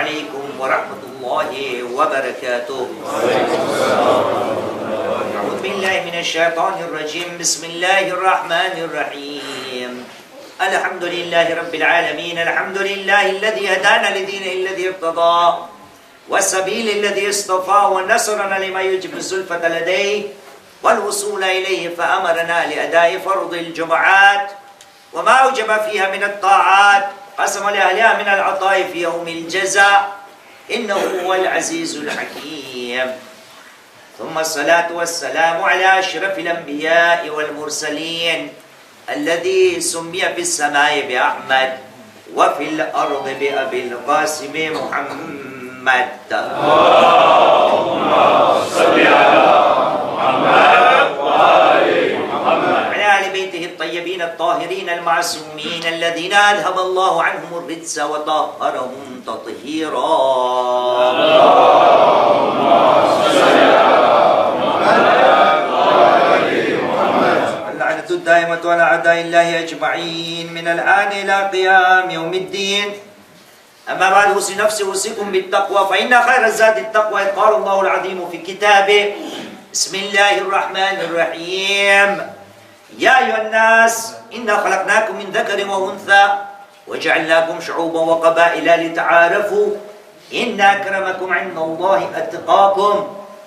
عليكم ورحمة الله وبركاته. أعوذ بالله من الشيطان الرجيم. بسم الله الرحمن الرحيم. الحمد لله رب العالمين. الحمد لله الذي هدانا لدينه الذي ارتضى والسبيل الذي اصطفى ونصرنا لما يجب الزلفة لديه والوصول إليه فأمرنا لأداء فرض الجمعات وما أوجب فيها من الطاعات قسم لأهلها من العطاء في يوم الجزاء إنه هو العزيز الحكيم. ثم الصلاة والسلام على أشرف الأنبياء والمرسلين الذي سمي في السماء بأحمد وفي الأرض بأبي القاسم محمد. اللهم صل على محمد وآل محمد وعلى آل بيته الطيبين الطاهرين المعصومين الذين أذهب الله عنهم الرجس وطهرهم تطهيرا. اللهم صل على الدائمة على أعداء الله أجمعين من الآن إلى قيام يوم الدين. أما بعد أوصي نفسي أوصيكم بالتقوى فإن خير الزاد التقوى. قال الله العظيم في كتابه بسم الله الرحمن الرحيم يا أيها الناس إنا خلقناكم من ذكر وأنثى وجعلناكم شعوبا وقبائل لتعارفوا إن أكرمكم عند الله أتقاكم.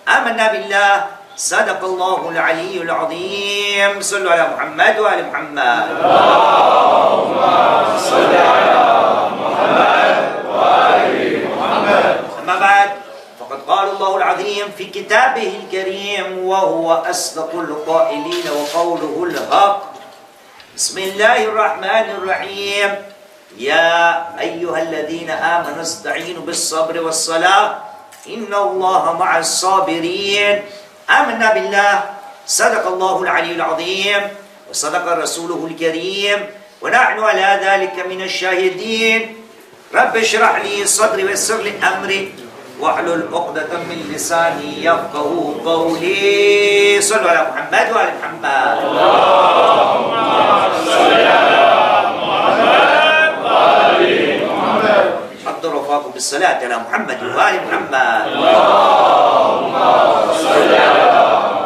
آمنا بالله صدق الله العلي العظيم. صلوا على محمد وآل محمد. اللهم صل على محمد وآل محمد. أما بعد فقد قال الله العظيم في كتابه الكريم وهو أصدق القائلين وقوله الحق. بسم الله الرحمن الرحيم يا أيها الذين آمنوا استعينوا بالصبر والصلاة إن الله مع الصابرين. آمنا بالله صدق الله العلي العظيم وصدق رسوله الكريم ونحن على ذلك من الشاهدين. رب اشرح لي صدري ويسر لي أمري واحلل عقدة من لساني يفقهوا قولي. صلوا على محمد وآل محمد. اللهم صل على محمد وآل محمد. حضر وفاكم بالصلاة على محمد وآل محمد. اللهم صل على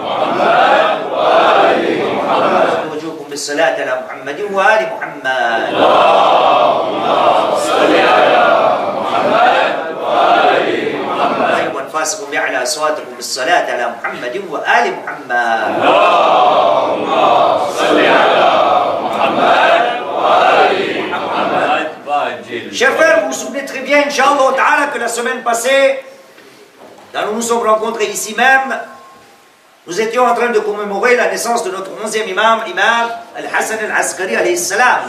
محمد وآل محمد. وجوكم بالصلاة على محمد وآل محمد. اللهم صل على محمد وآل محمد. وانفاسكم بأعلى أصواتكم بالصلاة على محمد وآل محمد. اللهم صل على محمد وآل محمد. Chers frères, vous vous souvenez très bien, Inch'Allah Ta'ala, que la semaine passée, quand nous nous sommes rencontrés ici même, nous étions en train de commémorer la naissance de notre 11e imam, Imam Al-Hassan Al-Askari alayhi salam.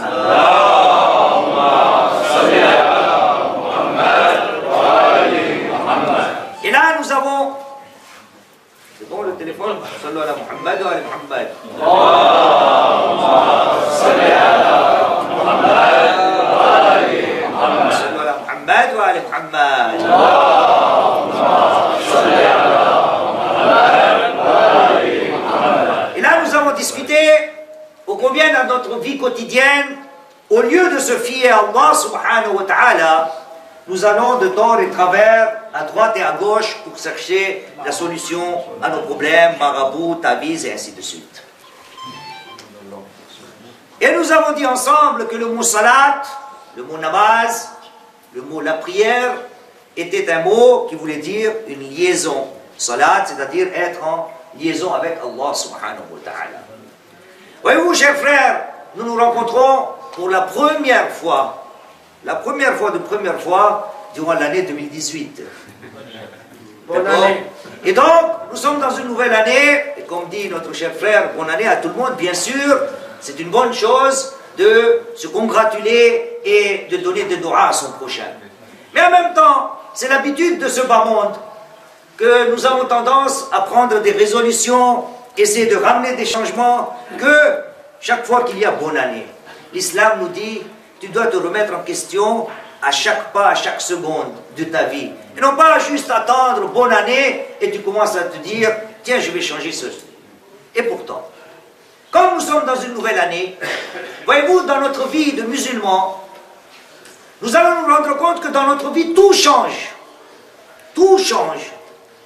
Et là nous avons... C'est bon le téléphone? Sallu ala Muhammad wa ala Muhammad. محمد وآل محمد. Et là nous avons discuté au combien dans notre vie quotidienne, au lieu de se fier à Allah subhanahu wa ta'ala, nous allons de tort et travers, à droite et à gauche pour chercher la solution à nos problèmes, marabout, taviz et ainsi de suite. Et nous avons dit ensemble que le mot salat, le mot namaz, le mot la prière était un mot qui voulait dire une liaison. Salat, c'est-à-dire être en liaison avec Allah subhanahu wa ta'ala. Voyez-vous, chers frères, nous nous rencontrons pour la première fois durant l'année 2018. Bonne année. Et donc, nous sommes dans une nouvelle année, et comme dit notre cher frère, bonne année à tout le monde, bien sûr, c'est une bonne chose de se congratuler et de donner des doigts à son prochain. Mais en même temps, c'est l'habitude de ce bas monde que nous avons tendance à prendre des résolutions, essayer de ramener des changements, que chaque fois qu'il y a bonne année. L'islam nous dit, tu dois te remettre en question à chaque pas, à chaque seconde de ta vie. Et non pas juste attendre bonne année et tu commences à te dire, tiens, je vais changer ceci. Et pourtant, comme nous sommes dans une nouvelle année, voyez-vous, dans notre vie de musulmans, nous allons nous rendre compte que dans notre vie, tout change. Tout change.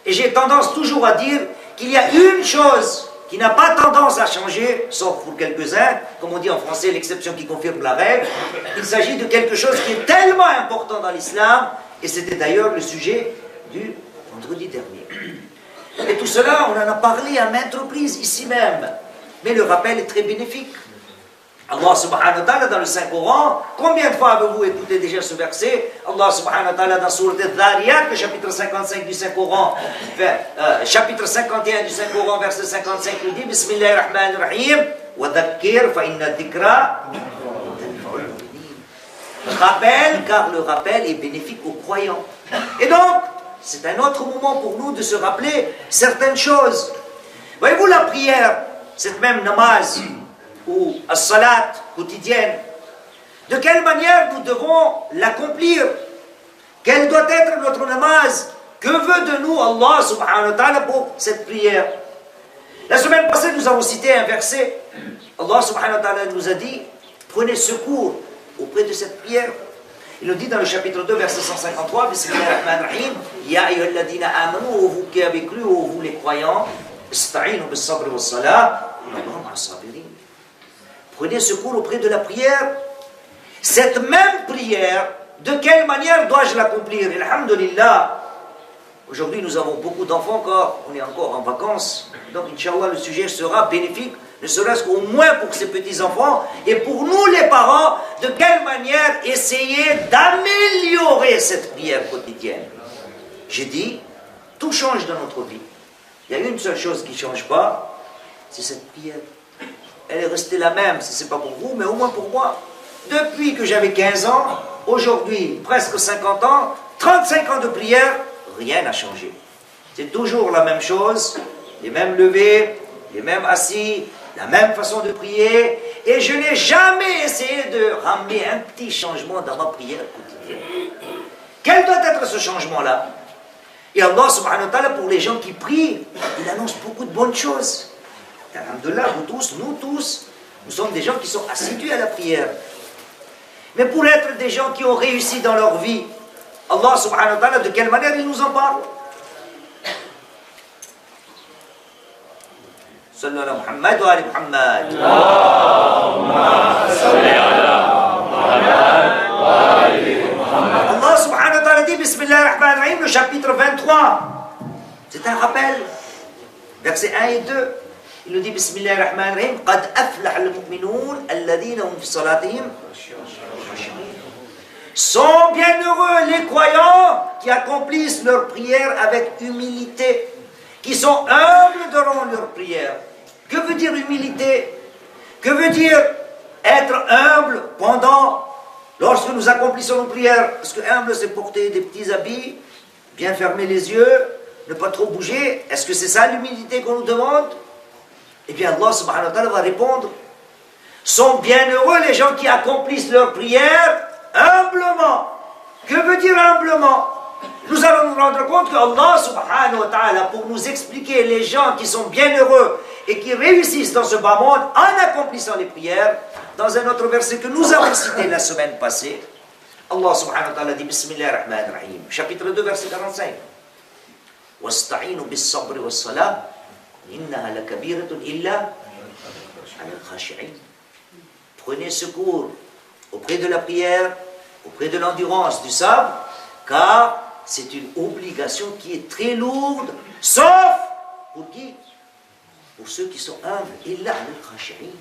Et j'ai tendance toujours à dire qu'il y a une chose qui n'a pas tendance à changer, sauf pour quelques-uns, comme on dit en français, l'exception qui confirme la règle. Il s'agit de quelque chose qui est tellement important dans l'islam, et c'était d'ailleurs le sujet du vendredi dernier. Et tout cela, on en a parlé à maintes reprises ici même. Mais le rappel est très bénéfique. Allah subhanahu wa ta'ala dans le Saint-Coran, combien de fois avez-vous écouté déjà ce verset? Allah subhanahu wa ta'ala dans Sourate Al-Dhariyat, le chapitre 55 du Saint-Coran, chapitre 51 du Saint-Coran, verset 55, nous dit Bismillahirrahmanirrahim, wa dhakkir fa inna dhikra. Rappel, car le rappel est bénéfique aux croyants. Et donc, c'est un autre moment pour nous de se rappeler certaines choses. Voyez-vous la prière, cette même namaz, ou as-salat quotidienne, de quelle manière nous devons l'accomplir? Quelle doit être notre namaz? Que veut de nous Allah subhanahu wa ta'ala pour cette prière? La semaine passée, nous avons cité un verset. Allah subhanahu wa ta'ala nous a dit, prenez secours auprès de cette prière. Il nous dit dans le chapitre 2, verset 153, Bismillahirrahmanirrahim, Ya ayyuhalladhina amanu, vous qui avez cru, vous les croyants, ista'inu bis-sabri was-salah, Allahu ma'as-sabirin. Prenez secours auprès de la prière. Cette même prière, de quelle manière dois-je l'accomplir? Alhamdulillah. Aujourd'hui, nous avons beaucoup d'enfants encore. On est encore en vacances. Donc, Inch'Allah, le sujet sera bénéfique, ne serait-ce qu'au moins pour ces petits-enfants. Et pour nous, les parents, de quelle manière essayer d'améliorer cette prière quotidienne. J'ai dit, tout change dans notre vie. Il y a une seule chose qui ne change pas, c'est cette prière. Elle est restée la même, si ce n'est pas pour vous, mais au moins pour moi. Depuis que j'avais 15 ans, aujourd'hui, presque 50 ans, 35 ans de prière, rien n'a changé. C'est toujours la même chose, les mêmes levées, les mêmes assis, la même façon de prier, et je n'ai jamais essayé de ramener un petit changement dans ma prière quotidienne. Quel doit être ce changement-là? Et Allah subhanahu wa ta'ala, pour les gens qui prient, il annonce beaucoup de bonnes choses. Alhamdulillah, vous tous, nous sommes des gens qui sont assidus à la prière. Mais pour être des gens qui ont réussi dans leur vie, Allah subhanahu wa ta'ala, de quelle manière il nous en parle? Sallallahu ala Muhammad wa ali Muhammad. Allah subhanahu wa ta'ala dit, Bismillahirrahmanirrahim, le chapitre 23. C'est un rappel. Versets 1 et 2. Il nous dit Bismillahirrahmanirrahim, Qad aflah al-mu'minoun alladhina hum fi salatihim. Sont bienheureux les croyants qui accomplissent leur prière avec humilité, qui sont humbles dans leur prière. Que veut dire humilité? Que veut dire être humble lorsque nous accomplissons nos prières? Parce que humble, c'est porter des petits habits, bien fermer les yeux, ne pas trop bouger. Est-ce que c'est ça l'humilité qu'on nous demande? Eh bien, Allah subhanahu wa ta'ala va répondre, sont bienheureux les gens qui accomplissent leur prière humblement. Que veut dire humblement? Nous allons nous rendre compte que Allah subhanahu wa ta'ala, pour nous expliquer les gens qui sont bienheureux et qui réussissent dans ce bas monde en accomplissant les prières, dans un autre verset que nous avons cité la semaine passée, Allah subhanahu wa ta'ala dit Bismillahirrahmanirrahim, chapitre 2, verset 45. Wasta'inu bis-sabri was-salah. Prenez secours auprès de la prière, auprès de l'endurance, du sabre, car c'est une obligation qui est très lourde, sauf pour qui? Pour ceux qui sont humbles. Illa al-khashi'in.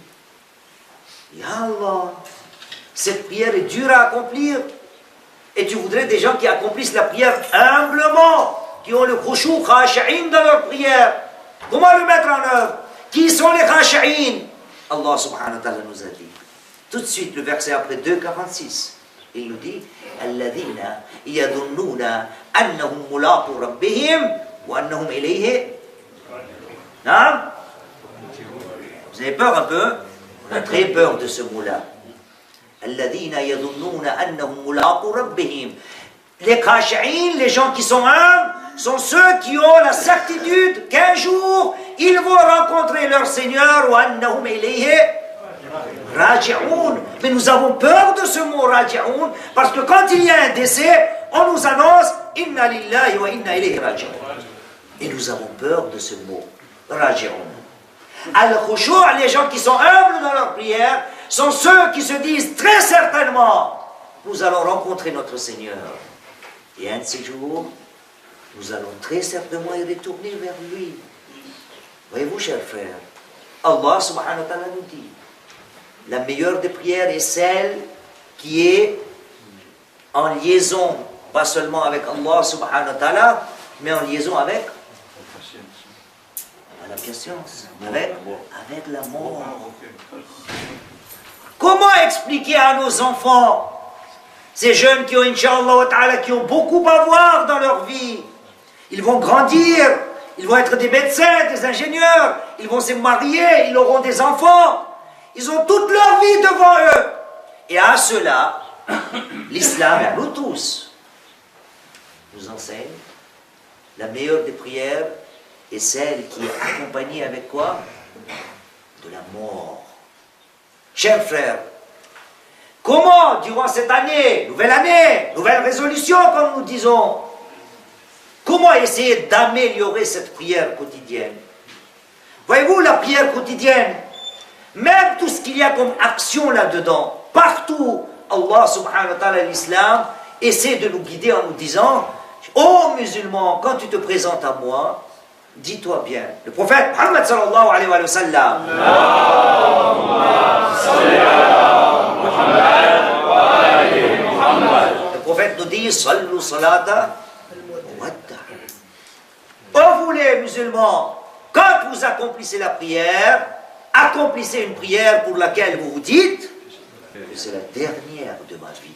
Ya Allah, cette prière est dure à accomplir. Et tu voudrais des gens qui accomplissent la prière humblement, qui ont le khushu' khashi'in dans leur prière. Comment le mettre en œuvre? Qui sont les khashi'in? Allah subhanahu wa ta'ala nous a dit. Tout de suite, le verset après 2,46. Il nous dit Alladhina yadhunnuna annahum mulaqu rabbihim wa annahum ilayhi. Non? Vous avez peur un peu? On a très peur de ce mot-là. Alladhina yadhunnuna annahum mulaqu rabbihim. Les khashi'in, les gens qui sont humbles, sont ceux qui ont la certitude qu'un jour, ils vont rencontrer leur Seigneur, wa annahum ilayhi Raji'oun. Mais nous avons peur de ce mot Raji'oun parce que quand il y a un décès, on nous annonce Inna lillahi wa inna ilayhi raji'un. Et nous avons peur de ce mot Raji'oun. Al-Khushu', les gens qui sont humbles dans leur prière, sont ceux qui se disent très certainement nous allons rencontrer notre Seigneur. Et un de ces jours, nous allons très certainement y retourner vers lui. Voyez-vous, chers frères, Allah subhanahu wa ta'ala nous dit, la meilleure des prières est celle qui est en liaison, pas seulement avec Allah subhanahu wa ta'ala, mais en liaison avec la patience, avec la mort. Comment expliquer à nos enfants, ces jeunes qui ont, Inch'Allah ta'ala, qui ont beaucoup à voir dans leur vie, ils vont grandir, ils vont être des médecins, des ingénieurs, ils vont se marier, ils auront des enfants, ils ont toute leur vie devant eux. Et à cela, l'islam, et à nous tous, nous enseigne la meilleure des prières est celle qui est accompagnée avec quoi? De la mort. Chers frères, comment, durant cette année, nouvelle résolution, comme nous disons, comment essayer d'améliorer cette prière quotidienne? Voyez-vous, la prière quotidienne, même tout ce qu'il y a comme action là-dedans, partout, Allah subhanahu wa ta'ala, l'islam, essaie de nous guider en nous disant, ô musulman, quand tu te présentes à moi, dis-toi bien, le prophète Muhammad sallallahu alayhi wa sallam, le prophète nous dit, sallu salata muwadda. Oh vous les musulmans, quand vous accomplissez la prière, accomplissez une prière pour laquelle vous vous dites que c'est la dernière de ma vie.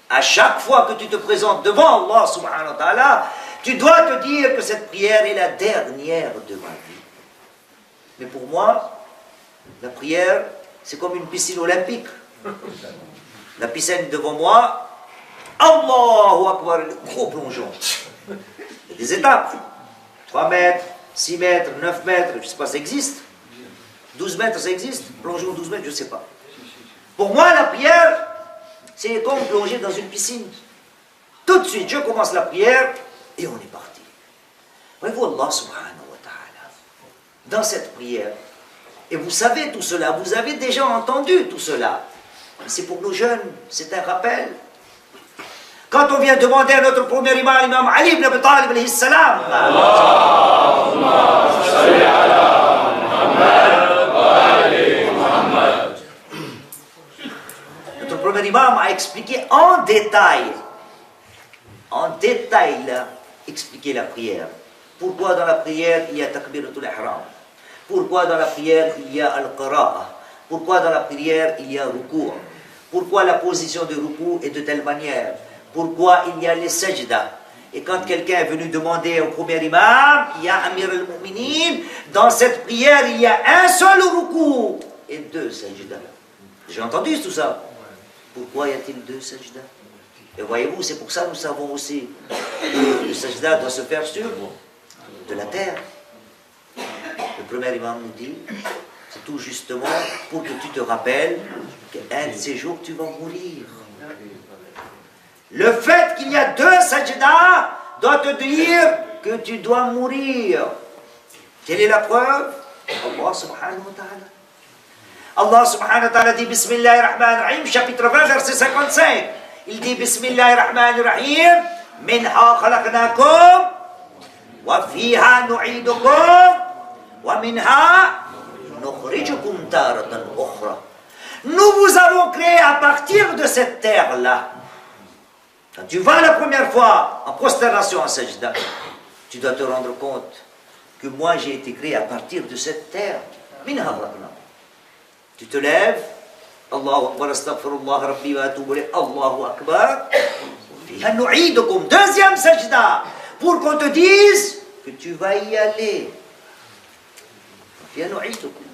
À chaque fois que tu te présentes devant Allah subhanahu wa ta'ala, tu dois te dire que cette prière est la dernière de ma vie. Mais pour moi, la prière, c'est comme une piscine olympique. La piscine devant moi, Allahu Akbar, gros plongeon. Il y a des étapes. 3 mètres, 6 mètres, 9 mètres, je ne sais pas, ça existe. 12 mètres, ça existe. Plongeon 12 mètres, je ne sais pas. Pour moi, la prière, c'est comme plonger dans une piscine. Tout de suite, je commence la prière et on est parti. Voyez-vous, Allah subhanahu wa ta'ala, dans cette prière, et vous savez tout cela, vous avez déjà entendu tout cela, mais c'est pour nos jeunes, c'est un rappel. Quand on vient demander à notre premier imam, l'imam Ali ibn Abi Talib alayhi salam, notre premier imam a expliqué en détail, il a expliqué la prière. Pourquoi dans la prière il y a takbiratul ihram? Pourquoi dans la prière il y a al-qira'a? Pourquoi dans la prière il y a ruku'? Pourquoi la position de ruku' est de telle manière? Pourquoi il y a les sajdas? Et quand quelqu'un est venu demander au premier imam, il y a Amir al-Mu'minin, dans cette prière il y a un seul ruku' et 2 sajdas. J'ai entendu tout ça. Pourquoi y a-t-il 2 sajdas? Et voyez-vous, c'est pour ça que nous savons aussi que le sajda doit se faire sur de la terre. Le premier imam nous dit, c'est tout justement pour que tu te rappelles qu'un de ces jours tu vas mourir. Le fait qu'il y a 2 sajdas doit te dire que tu dois mourir. Quelle est la preuve? Allah subhanahu wa ta'ala. Allah subhanahu wa ta'ala dit Bismillahirrahmanirrahim, chapitre 20, verset 55. Il dit Bismillahirrahmanirrahim, Minha khalaqnakum, wa fiha nu'idukum, wa minha nukhrijukum taratan ukhra. Nous vous avons créé à partir de cette terre-là. Quand tu vas la première fois en prosternation en sajda, tu dois te rendre compte que moi j'ai été créé à partir de cette terre. Minha khalaqnakum. Tu te lèves, Allahu Akbar, astaghfirullah, rabbi wa atubu ilayh, Allahu Akbar. Fiha nu'idukum, deuxième sajda, pour qu'on te dise que tu vas y aller. Fiha nu'idukum.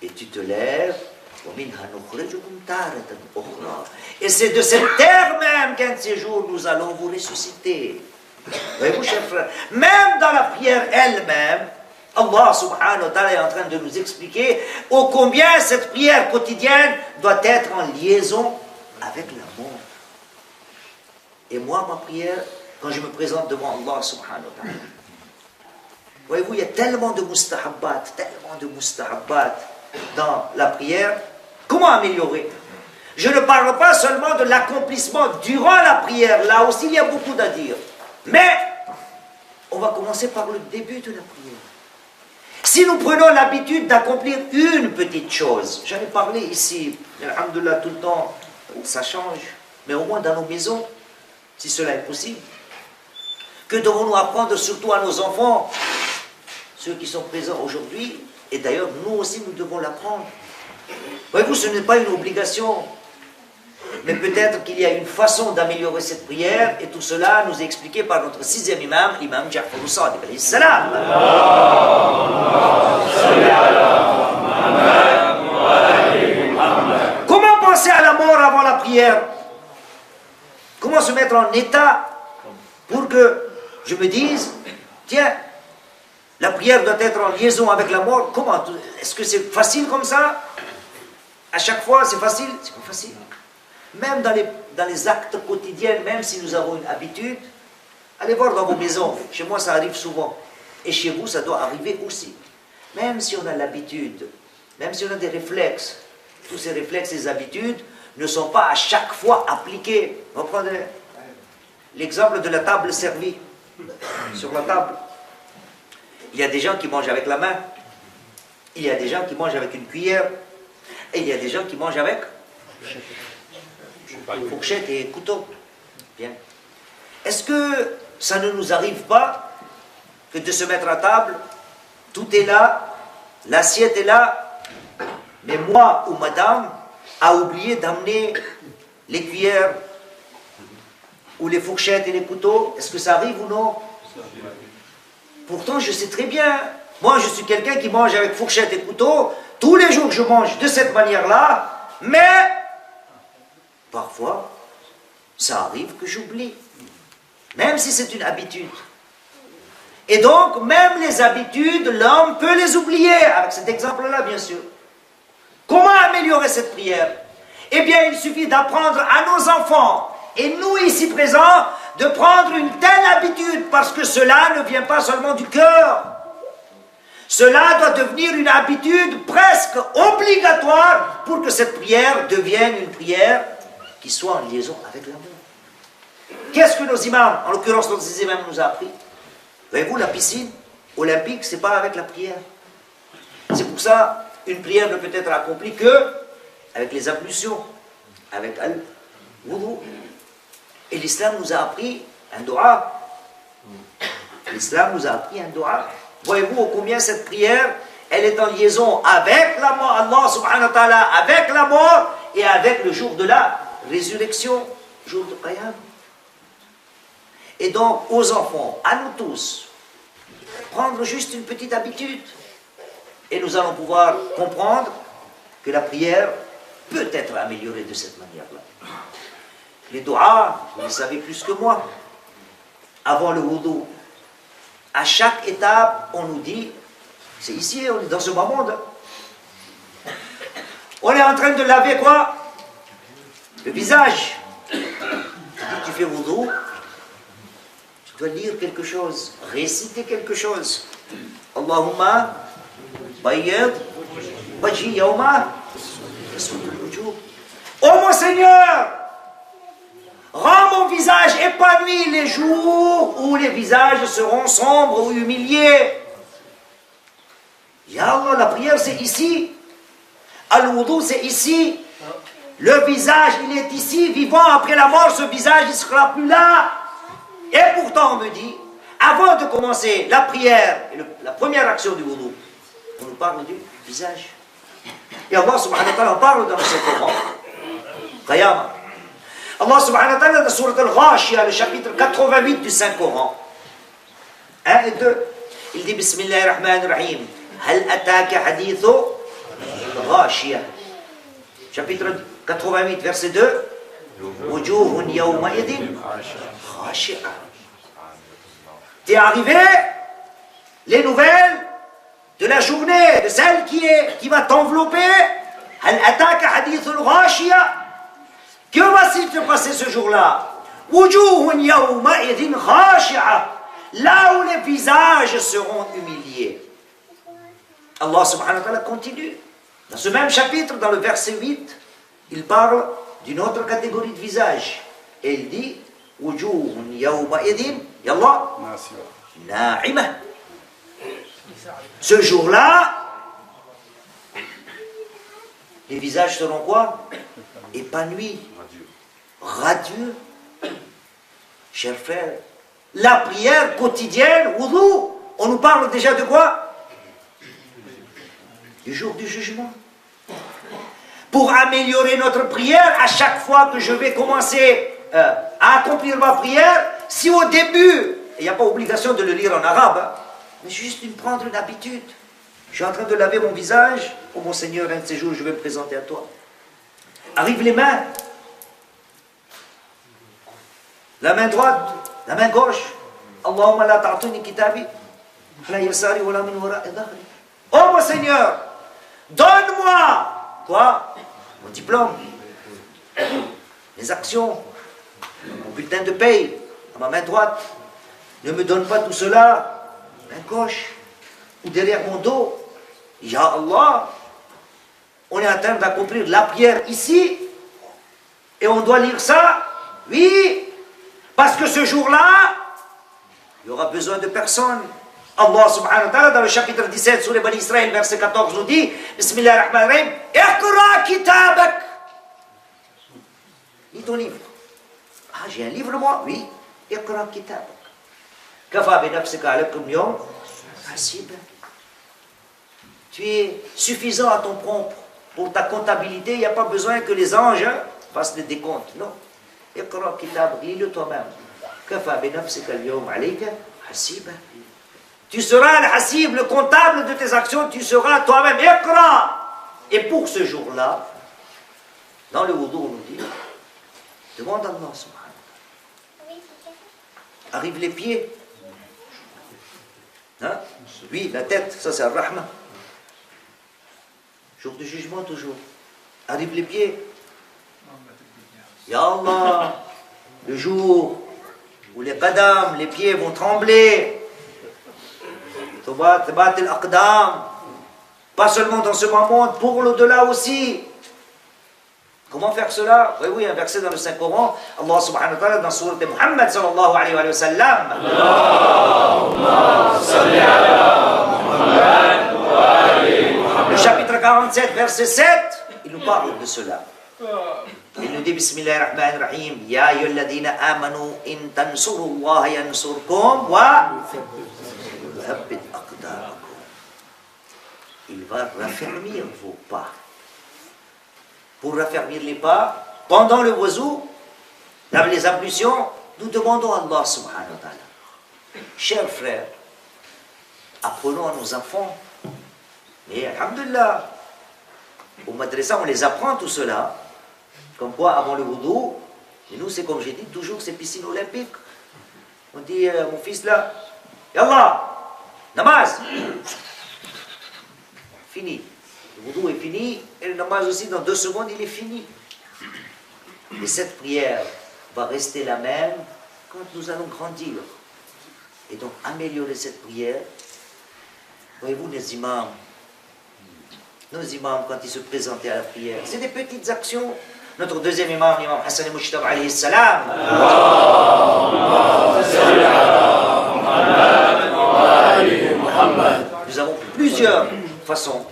Et tu te lèves, wa minha nukhrijukum taratan ukhra. Et c'est de cette terre même qu'un de ces jours nous allons vous ressusciter. Voyez-vous, chers frères, même dans la prière elle-même, Allah subhanahu wa ta'ala est en train de nous expliquer ô combien cette prière quotidienne doit être en liaison avec l'amour. Et moi, ma prière, quand je me présente devant Allah subhanahu wa ta'ala, voyez-vous, il y a tellement de mustahabbat dans la prière. Comment améliorer? Je ne parle pas seulement de l'accomplissement durant la prière, là aussi il y a beaucoup à dire. Mais, on va commencer par le début de la prière. Si nous prenons l'habitude d'accomplir une petite chose, j'en ai parlé ici, alhamdoulilah, tout le temps, ça change, mais au moins dans nos maisons, si cela est possible. Que devons-nous apprendre surtout à nos enfants, ceux qui sont présents aujourd'hui, et d'ailleurs nous aussi nous devons l'apprendre. Voyez-vous, ce n'est pas une obligation, mais peut-être qu'il y a une façon d'améliorer cette prière, et tout cela nous est expliqué par notre sixième imam, l'imam Ja'far al-Sadiq alayhi salam. Comment penser à la mort avant la prière? Comment se mettre en état pour que je me dise, tiens, la prière doit être en liaison avec la mort? Comment? Est-ce que c'est facile comme ça? À chaque fois, c'est facile? C'est pas facile. Même dans les actes quotidiens, même si nous avons une habitude, allez voir dans vos maisons. Chez moi, ça arrive souvent. Et chez vous, ça doit arriver aussi. Même si on a l'habitude, même si on a des réflexes, tous ces réflexes, ces habitudes, ne sont pas à chaque fois appliqués. Vous comprenez? L'exemple de la table servie. Sur la table, il y a des gens qui mangent avec la main. Il y a des gens qui mangent avec une cuillère. Et il y a des gens qui mangent avec fourchette et couteau. Bien. Est-ce que ça ne nous arrive pas que de se mettre à table, tout est là, l'assiette est là, mais moi ou madame a oublié d'amener les cuillères ou les fourchettes et les couteaux? Est-ce que ça arrive ou non? Pourtant, je sais très bien. Moi, je suis quelqu'un qui mange avec fourchette et couteau. Tous les jours, je mange de cette manière-là. Mais, parfois, ça arrive que j'oublie. Même si c'est une habitude. Et donc, même les habitudes, l'homme peut les oublier. Avec cet exemple-là, bien sûr. Comment améliorer cette prière? Eh bien, il suffit d'apprendre à nos enfants, et nous ici présents, de prendre une telle habitude, parce que cela ne vient pas seulement du cœur. Cela doit devenir une habitude presque obligatoire pour que cette prière devienne une prière qui soit en liaison avec l'amour. Qu'est-ce que nos imams, en l'occurrence notre imam, nous a appris? Voyez-vous, la piscine olympique, c'est pas avec la prière. C'est pour ça, une prière ne peut être accomplie que avec les ablutions, avec al-wudu. Et l'islam nous a appris un dua. L'islam nous a appris un dua. Voyez-vous combien cette prière, elle est en liaison avec la mort, Allah subhanahu wa ta'ala, avec la mort et avec le jour de la résurrection, jour de Qiyam. Et donc, aux enfants, à nous tous, prendre juste une petite habitude. Et nous allons pouvoir comprendre que la prière peut être améliorée de cette manière-là. Les doigts, vous le savez plus que moi, avant le wudu, à chaque étape, on nous dit, c'est ici, on est dans ce moment, on est en train de laver quoi? Le visage. Tu fais wudu, tu dois lire quelque chose, réciter quelque chose. Allahumma bayyid wajhi yawma yasudul wujuh. Oh mon Seigneur, rends mon visage épanoui les jours où les visages seront sombres ou humiliés. Ya Allah, la prière c'est ici. Al-wudu c'est ici. Le visage il est ici, vivant. Après la mort, ce visage il ne sera plus là. Et pourtant on me dit, avant de commencer la prière, la première action du wudu, on nous parle du visage. Et Allah subhanahu wa ta'ala en parle dans ce Coran. Qiyamah. Allah subhanahu wa ta'ala dans la sourate Al-Ghashiyah, le chapitre 88 du Saint-Coran. 1 et 2. Il dit Bismillahirrahmanirrahim. Hal ataka hadithu Ghashiyah. Chapitre 88, verset 2. Wujuhun yawma idin khashi'ah. T'es arrivé, les nouvelles de la journée, de celle qui va t'envelopper. هل أتاك حديث الغاشية. Que va-t-il te passer ce jour-là? وجوه يومئذ خاشعة. Là où les visages seront humiliés. Allah subhanahu wa ta'ala continue. Dans ce même chapitre, dans le verset 8, il parle d'une autre catégorie de visage. Et il dit وجوه يومئذ يلا ناعمة. Ce jour-là, les visages seront quoi? Épanouis, radieux. Chers frères, la prière quotidienne, wudu, on nous parle déjà de quoi? Du jour du jugement. Pour améliorer notre prière, à chaque fois que je vais commencer à accomplir ma prière, si au début, il n'y a pas obligation de le lire en arabe, hein, mais juste prendre une habitude. Je suis en train de laver mon visage. Oh mon Seigneur, un de ces jours, je vais me présenter à toi. Arrivent les mains. La main droite, la main gauche. Allahumma la ta'atuni kitabi. Oh mon Seigneur, donne-moi. Quoi? Mon diplôme. Mes actions. Mon bulletin de paye. À ma main droite. Ne me donne pas tout cela. Main gauche. Ou derrière mon dos. Ya Allah, on est en train d'accomplir la prière ici, et on doit lire ça, oui, parce que ce jour-là, il y aura besoin de personne. Allah subhanahu wa ta'ala, dans le chapitre 17, sur les Bani Israël, verset 14, nous dit, Bismillah ar-Rahman ar-Rahim, Iqra kitabak. Lis ton livre. Ah, j'ai un livre moi? Oui. Iqra kitabak. Kafa bi nafsika alaykum yawm hasiba. Tu es suffisant à ton propre. Pour ta comptabilité, il n'y a pas besoin que les anges fassent des décomptes. Non. Iqra kitab, lis-le toi-même. Kafa bi nafsika al-yawm alayka hasiba. Tu seras le hasib, le comptable de tes actions, tu seras toi-même. Iqra. Et pour ce jour-là, dans le wudu, on nous dit, demande à Allah subhanahu. Arrivent les pieds. Hein? Oui, la tête, ça c'est Ar-Rahman. Jour de jugement toujours. Arrivent les pieds. Ya Allah, le jour où les qadam, les pieds vont trembler. Tabat al-aqdam. Pas seulement dans ce moment, pour l'au-delà aussi. Comment faire cela? Oui, oui, un verset dans le Saint-Coran. Allah subhanahu wa ta'ala dans Surat Muhammad sallallahu alayhi wa sallam. Allahumma salli ala Muhammad wa ali Muhammad. Le chapitre 47, verset 7, il nous parle de cela. Il nous dit Bismillahirrahmanirrahim. Ya ayyuhalladhina amanu in tansurullaha yansurkum wa yuthabbit aqdamakum. Il va raffermir vos pas. Pour raffermir les pas, pendant le wudu, dans les ablutions, nous demandons à Allah subhanahu wa ta'ala. Chers frères, apprenons à nos enfants. Et alhamdulillah, au madrasa, on les apprend tout cela. Comme quoi, avant le wudu, et nous, c'est comme j'ai dit, toujours ces piscines olympiques. On dit, mon fils là, Yallah, namaz. Fini. Le wudu est fini, et le namaz aussi, dans 2 secondes, il est fini. Et cette prière va rester la même quand nous allons grandir. Et donc, améliorer cette prière. Voyez-vous, nos imams, quand ils se présentaient à la prière, c'est des petites actions. Notre deuxième imam, l'imam Hassan al-Mushtab alayhi salam. Nous avons plusieurs façons.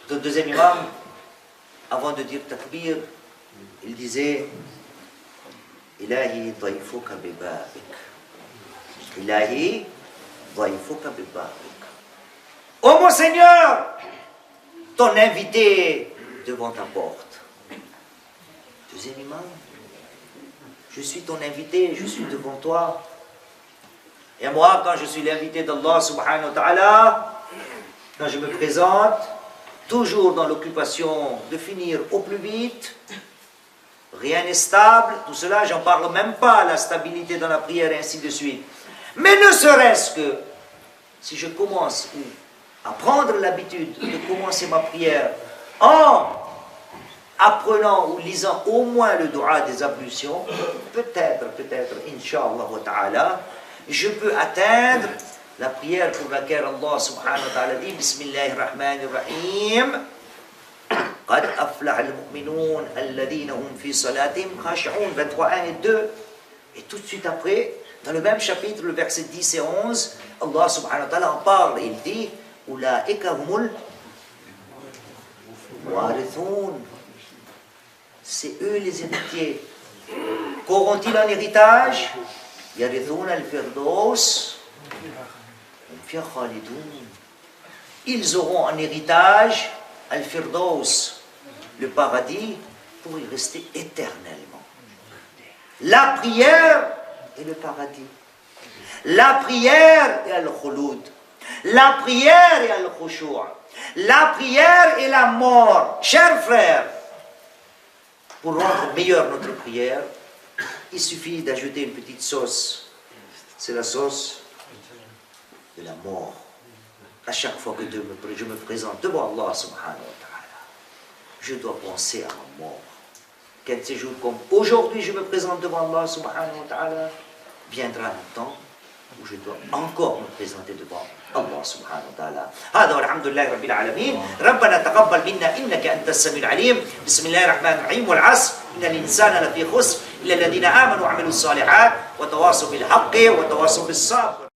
Notre deuxième imam, avant de dire takbir, il disait Ilahi daifuka bibabik. Ilahi daifuka bibabik. Oh mon Seigneur, ton invité devant ta porte. Deuxième imam, je suis ton invité, je suis devant toi. Et moi, quand je suis l'invité d'Allah subhanahu wa ta'ala, quand je me présente, toujours dans l'occupation de finir au plus vite, rien n'est stable, tout cela, j'en parle même pas, la stabilité dans la prière et ainsi de suite. Mais ne serait-ce que, si je commence à prendre l'habitude de commencer ma prière en apprenant ou lisant au moins le dua des ablutions, peut-être, Inch'Allah wa ta'ala, je peux atteindre la prière pour laquelle Allah subhanahu wa ta'ala dit Bismillahir Rahmanir Rahim. قد أفلح المؤمنون الذين هم في صلاتهم خاشعون 23, 1 et 2. Et tout de suite après, dans le même chapitre, le verset 10 et 11, Allah subhanahu wa ta'ala en parle. Il dit Ulaika humul warithun. C'est eux les héritiers. Qu'auront-ils en héritage? Yarithun al-firdaus. Ils auront en héritage al-firdaus, le paradis, pour y rester éternellement. La prière et le paradis. La prière et al-khulud. La prière et al-khushu'. La prière et la mort. Chers frères, pour rendre meilleure notre prière, il suffit d'ajouter une petite sauce. C'est la sauce de la mort. À chaque fois que je me présente devant Allah subhanahu wa ta'ala, je dois penser à ma mort. Qu'un de ces jours comme aujourd'hui, je me présente devant Allah subhanahu wa ta'ala, viendra un temps où je dois encore me présenter devant Allah subhanahu wa ta'ala. هذا والحمد لله رب العالمين. ربنا تقبل منا إنك أنت السميع العليم. بسم الله الرحمن الرحيم. والعصر إن الإنسان لفي خسر إلا الذين آمنوا وعملوا الصالحات وتواصوا بالحق وتواصوا بالصبر.